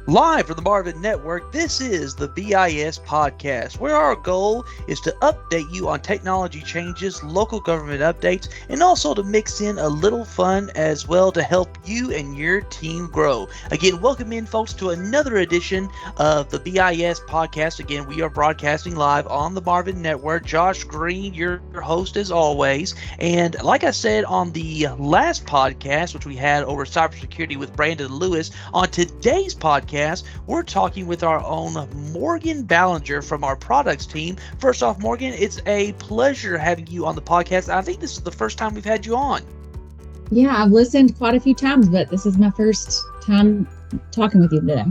Live from the Marvin Network, this is the BIS Podcast, where our goal is to update you on technology changes, local government updates, and also to mix in a little fun as well to help you and your team grow. Again, welcome in, folks, to another edition of the BIS Podcast. Again, we are broadcasting live on the Marvin Network. Josh Green, your host as always. And like I said on the last podcast, which we had over cybersecurity with Brandon Lewis, on today's podcast, we're talking with our own Morgan Ballinger from our products team. First off, Morgan, it's a pleasure having you on the podcast. I think this is the first time we've had you on. Yeah, I've listened quite a few times, but this is my first time talking with you today.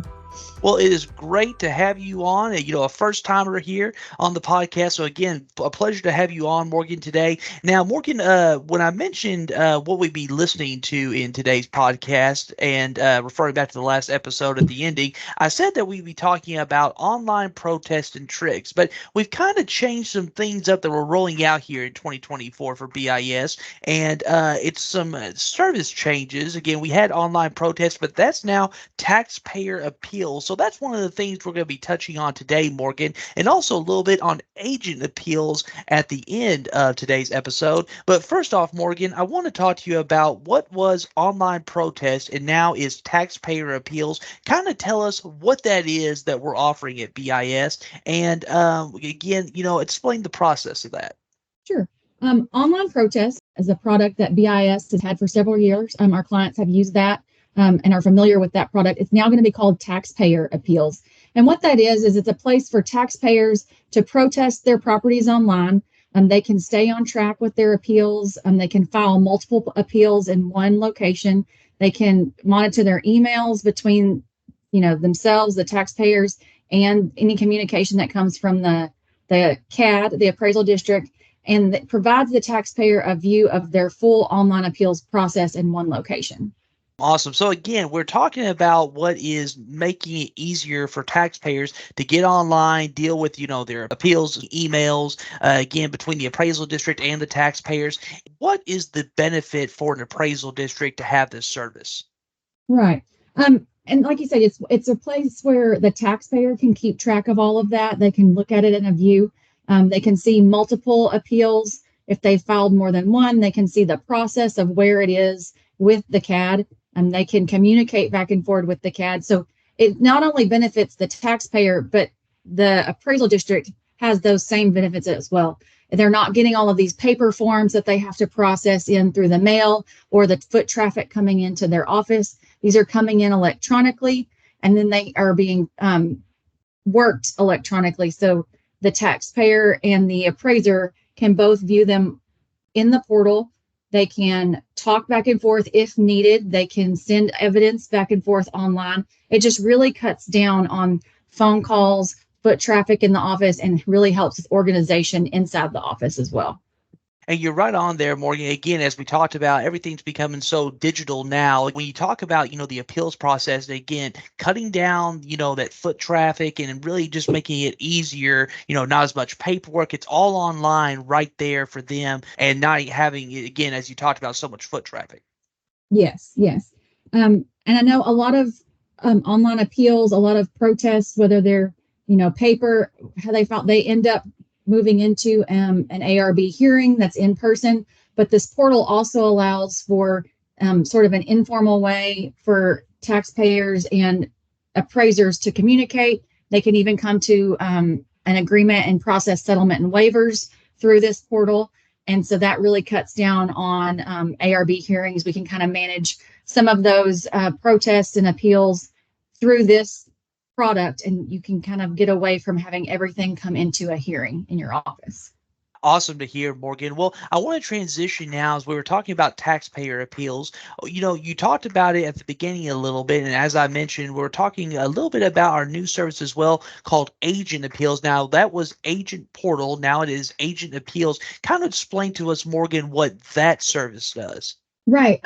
Well, it is great to have you on, a first timer here on the podcast. So again, a pleasure to have you on, Morgan, today. Now, Morgan, when I mentioned what we'd be listening to in today's podcast and referring back to the last episode at the ending, I said that we'd be talking about online protests and tricks, but we've kind of changed some things up that we're rolling out here in 2024 for BIS, and it's some service changes. Again, we had online protests, but that's now taxpayer appeals. So that's one of the things we're going to be touching on today, Morgan, and also a little bit on agent appeals at the end of today's episode. But first off, Morgan, I want to talk to you about what was online protest and now is taxpayer appeals. Kind of tell us what that is that we're offering at BIS, and again, explain the process of that. Sure. Online protest is a product that BIS has had for several years. Our clients have used that and are familiar with that product. It's now going to be called Taxpayer Appeals. And what that is it's a place for taxpayers to protest their properties online. They can stay on track with their appeals. They can file multiple appeals in one location. They can monitor their emails between, themselves, the taxpayers, and any communication that comes from the CAD, the appraisal district, and it provides the taxpayer a view of their full online appeals process in one location. Awesome. So again, we're talking about what is making it easier for taxpayers to get online, deal with, their appeals, emails, again, between the appraisal district and the taxpayers. What is the benefit for an appraisal district to have this service? Right. And like you said, it's a place where the taxpayer can keep track of all of that. They can look at it in a view. They can see multiple appeals. If they filed more than one, they can see the process of where it is with the CAD. And they can communicate back and forth with the CAD. So it not only benefits the taxpayer, but the appraisal district has those same benefits as well. They're not getting all of these paper forms that they have to process in through the mail or the foot traffic coming into their office. These are coming in electronically, and then they are being worked electronically. So the taxpayer and the appraiser can both view them in the portal. They can talk back and forth if needed. They can send evidence back and forth online. It just really cuts down on phone calls, foot traffic in the office, and really helps with organization inside the office as well. And you're right on there, Morgan. Again, as we talked about, everything's becoming so digital now. When you talk about, the appeals process, again, cutting down, that foot traffic and really just making it easier, not as much paperwork. It's all online right there for them and not having, again, as you talked about, so much foot traffic. Yes. And I know a lot of online appeals, a lot of protests, whether they're, paper, how they end up moving into an ARB hearing that's in person, but this portal also allows for sort of an informal way for taxpayers and appraisers to communicate. They can even come to an agreement and process settlement and waivers through this portal. And so that really cuts down on ARB hearings. We can kind of manage some of those protests and appeals through this product, and you can kind of get away from having everything come into a hearing in your office. Awesome to hear, Morgan. Well, I want to transition now as we were talking about taxpayer appeals. You talked about it at the beginning a little bit, and as I mentioned, we're talking a little bit about our new service as well called Agent Appeals. Now, that was Agent Portal. Now it is Agent Appeals. Kind of explain to us, Morgan, what that service does. Right.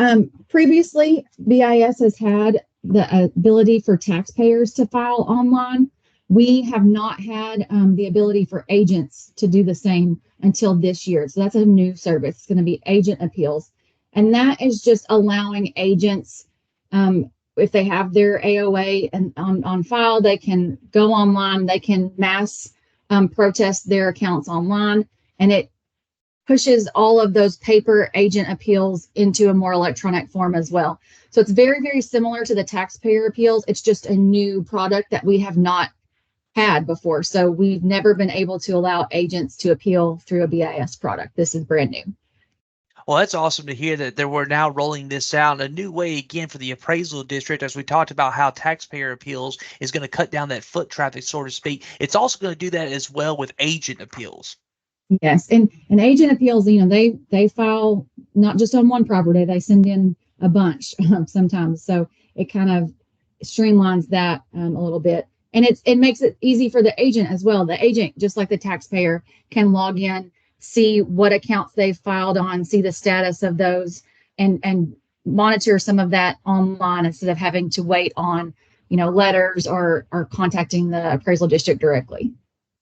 Previously, BIS has had the ability for taxpayers to file online. We have not had the ability for agents to do the same until this year. So that's a new service. It's going to be Agent Appeals. And that is just allowing agents if they have their AOA and on file, they can go online, they can mass protest their accounts online, and it pushes all of those paper agent appeals into a more electronic form as well. So it's very, very similar to the taxpayer appeals. It's just a new product that we have not had before. So we've never been able to allow agents to appeal through a BIS product. This is brand new. Well, that's awesome to hear that we're now rolling this out, a new way again for the appraisal district, as we talked about how taxpayer appeals is going to cut down that foot traffic, so to speak. It's also going to do that as well with agent appeals. Yes, and agent appeals, they file not just on one property, they send in a bunch sometimes. So it kind of streamlines that a little bit, and it makes it easy for the agent as well. The agent, just like the taxpayer, can log in, see what accounts they've filed on, see the status of those, and monitor some of that online instead of having to wait on letters or contacting the appraisal district directly.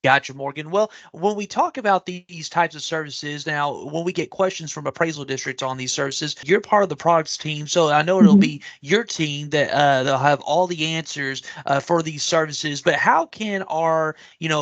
Gotcha, Morgan. Well, when we talk about these types of services, now, when we get questions from appraisal districts on these services, you're part of the products team. So I know it'll be your team that they'll have all the answers for these services. But how can our,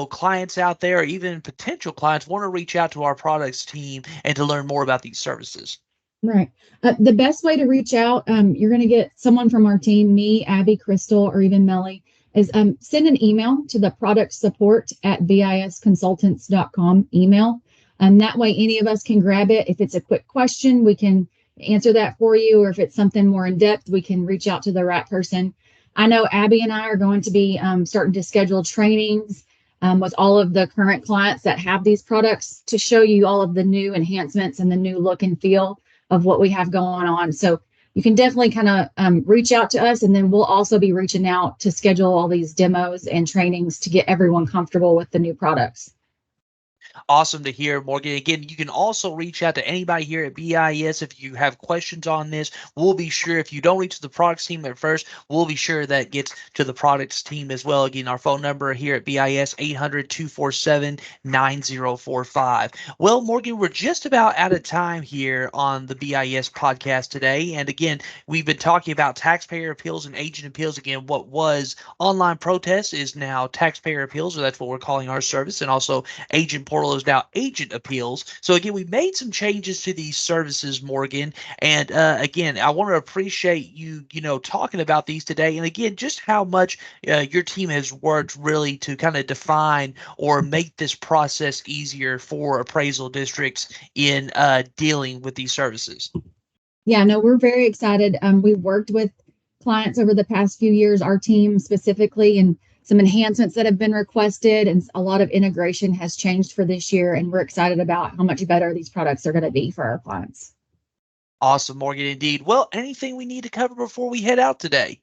clients out there, or even potential clients, want to reach out to our products team and to learn more about these services? Right. The best way to reach out, you're going to get someone from our team, me, Abby, Crystal, or even Melly, is send an email to the product support at bisconsultants.com email. That way any of us can grab it. If it's a quick question, we can answer that for you. Or if it's something more in depth, we can reach out to the right person. I know Abby and I are going to be starting to schedule trainings with all of the current clients that have these products to show you all of the new enhancements and the new look and feel of what we have going on. So you can definitely kind of reach out to us, and then we'll also be reaching out to schedule all these demos and trainings to get everyone comfortable with the new products. Awesome to hear, Morgan. Again, you can also reach out to anybody here at BIS if you have questions on this. We'll be sure, if you don't reach the products team at first, we'll be sure that gets to the products team as well. Again, our phone number here at BIS, 800-247-9045. Well, Morgan, we're just about out of time here on the BIS podcast today. And again, we've been talking about taxpayer appeals and agent appeals. Again, what was online protest is now taxpayer appeals, or that's what we're calling our service, and also agent portal is now agent appeals. So again, we made some changes to these services, Morgan. And again, I want to appreciate you, talking about these today. And again, just how much your team has worked really to kind of define or make this process easier for appraisal districts in dealing with these services. Yeah, no, we're very excited. We've worked with clients over the past few years, our team specifically, and some enhancements that have been requested, and a lot of integration has changed for this year. And we're excited about how much better these products are going to be for our clients. Awesome, Morgan, indeed. Well, anything we need to cover before we head out today?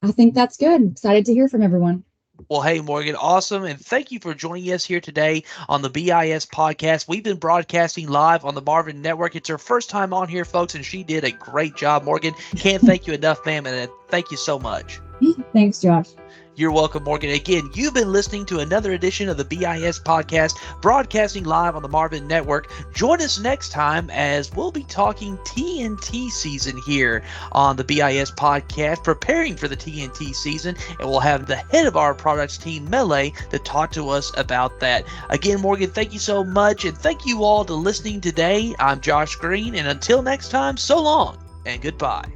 I think that's good. Excited to hear from everyone. Well, hey, Morgan, awesome. And thank you for joining us here today on the BIS podcast. We've been broadcasting live on the Marvin Network. It's her first time on here, folks, and she did a great job, Morgan. Can't thank you enough, ma'am, and thank you so much. Thanks, Josh. You're welcome, Morgan. Again, you've been listening to another edition of the BIS podcast, broadcasting live on the Marvin Network. Join us next time as we'll be talking TNT season here on the BIS podcast, preparing for the TNT season, and we'll have the head of our products team, Melee, to talk to us about that. Again, Morgan, thank you so much, and thank you all to listening today. I'm Josh Green, and until next time, so long and goodbye.